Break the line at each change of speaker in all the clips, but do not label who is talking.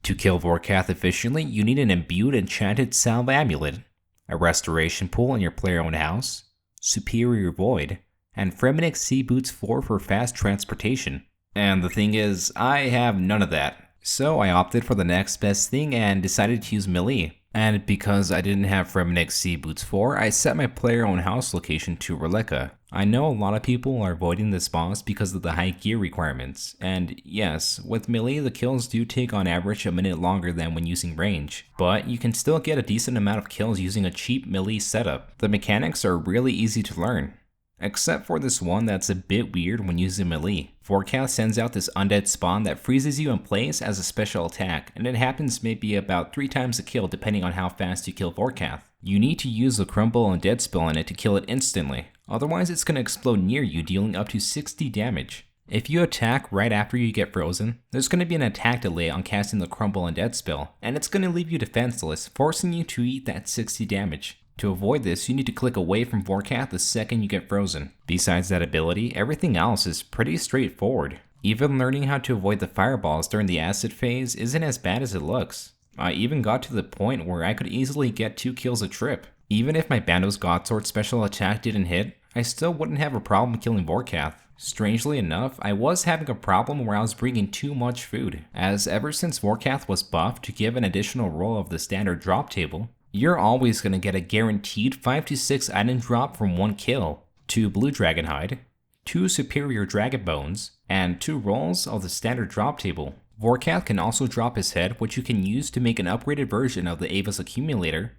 To kill Vorkath efficiently, you need an imbued enchanted salve amulet, a restoration pool in your player-owned house, superior void, and Fremennik Sea Boots 4 for fast transportation. And the thing is, I have none of that. So I opted for the next best thing and decided to use melee. And because I didn't have Fremennik Sea Boots 4, I set my player-owned house location to Releka. I know a lot of people are avoiding this boss because of the high gear requirements, and yes, with melee the kills do take on average a minute longer than when using range, but you can still get a decent amount of kills using a cheap melee setup. The mechanics are really easy to learn, except for this one that's a bit weird when using melee. Vorkath sends out this undead spawn that freezes you in place as a special attack, and it happens maybe about 3 times a kill depending on how fast you kill Vorkath. You need to use the Crumble Undead spell in it to kill it instantly, otherwise it's going to explode near you, dealing up to 60 damage. If you attack right after you get frozen, there's going to be an attack delay on casting the Crumble Undead spell, and it's going to leave you defenseless, forcing you to eat that 60 damage. To avoid this, you need to click away from Vorkath the second you get frozen. Besides that ability, everything else is pretty straightforward. Even learning how to avoid the fireballs during the acid phase isn't as bad as it looks. I even got to the point where I could easily get 2 kills a trip. Even if my Bando's Godsword special attack didn't hit, I still wouldn't have a problem killing Vorkath. Strangely enough, I was having a problem where I was bringing too much food, as ever since Vorkath was buffed to give an additional roll of the standard drop table, you're always going to get a guaranteed 5 to 6 item drop from 1 kill, 2 blue dragon hide, 2 superior dragon bones, and 2 rolls of the standard drop table. Vorkath can also drop his head, which you can use to make an upgraded version of the Ava's accumulator,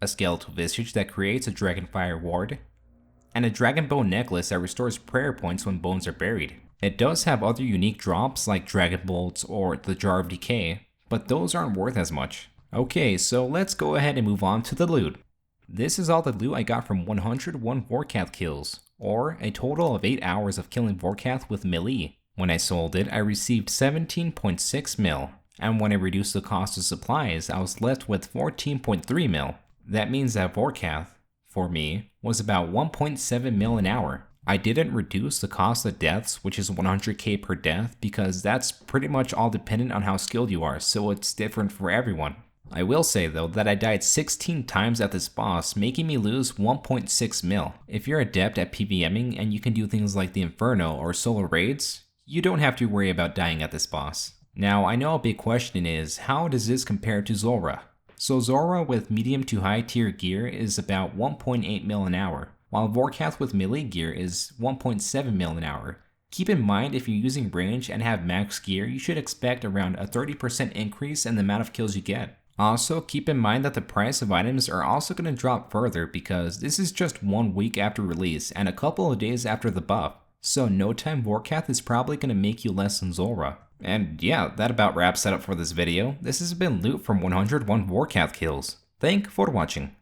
a skeletal visage that creates a dragonfire ward, and a dragonbone necklace that restores prayer points when bones are buried. It does have other unique drops like dragon bolts or the jar of decay, but those aren't worth as much. Okay, so let's go ahead and move on to the loot. This is all the loot I got from 101 Vorkath kills, or a total of 8 hours of killing Vorkath with melee. When I sold it, I received 17.6 mil, and when I reduced the cost of supplies, I was left with 14.3 mil. That means that Vorkath, for me, was about 1.7 mil an hour. I didn't reduce the cost of deaths, which is 100k per death, because that's pretty much all dependent on how skilled you are, so it's different for everyone. I will say though that I died 16 times at this boss, making me lose 1.6 mil. If you're adept at PvMing and you can do things like the Inferno or solo raids, you don't have to worry about dying at this boss. Now I know a big question is, how does this compare to Zulrah? So Zulrah with medium to high tier gear is about 1.8 mil an hour, while Vorkath with melee gear is 1.7 mil an hour. Keep in mind, if you're using range and have max gear, you should expect around a 30% increase in the amount of kills you get. Also, keep in mind that the price of items are also going to drop further because this is just 1 week after release and a couple of days after the buff, so no time Vorkath is probably going to make you less than Zulrah. And yeah, that about wraps it up for this video. This has been loot from 101 Vorkath kills. Thank you for watching.